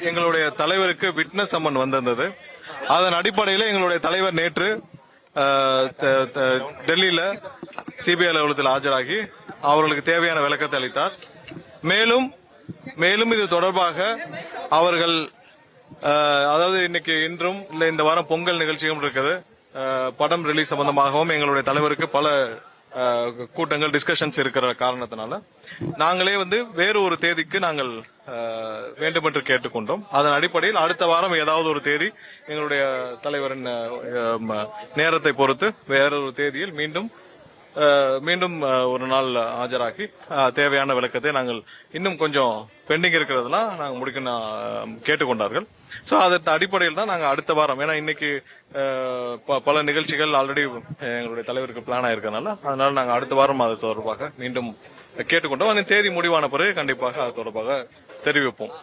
எங்களுடைய தலைவருக்கு witness summon வந்திருந்தது. அதன் அடிப்படையில் எங்களுடைய தலைவர் நேற்று டெல்லியில சிபிஐ அலுவலகத்தில் ஆஜராகி அவர்களுக்கு தேவையான விளக்கத்தை அளித்தார். மேலும் இது தொடர்பாக அவர்கள் அதாவது இன்றும் இல்ல இந்த வாரம் பொங்கல் நிகழ்ச்சியும் இருக்குது. படம் ரிலீஸ் சம்பந்தமாகவும் எங்களுடைய தலைவருக்கு பல கூட்டங்கள் டிஸ்கஷன்ஸ் இருக்கிற காரணத்தினால நாங்களே வேறு ஒரு தேதிக்கு நாங்கள் வேண்டுமென்று கேட்டுக்கொண்டோம். அதன் அடிப்படையில் அடுத்த வாரம் ஏதாவது ஒரு தேதி எங்களுடைய தலைவரின் நேரத்தை பொறுத்து வேறொரு தேதியில் மீண்டும் ஒரு நாள் ஆஜராகி தேவையான விளக்கத்தை நாங்கள் இன்னும் கொஞ்சம் பெண்டிங் இருக்கிறதுலாம் நாங்கள் முடிக்க கேட்டுக்கொண்டார்கள். சோ அதன் அடிப்படையில் தான் நாங்கள் அடுத்த வாரம், ஏன்னா இன்னைக்கு பல நிகழ்ச்சிகள் ஆல்ரெடி எங்களுடைய தலைவருக்கு பிளான் ஆயிருக்கனால அதனால நாங்கள் அடுத்த வாரம் அது தொடர்பாக மீண்டும் கேட்டுக்கொண்டோம். அந்த தேதி முடிவான பிறகு கண்டிப்பாக அது தொடர்பாக தெரிவிப்போம்.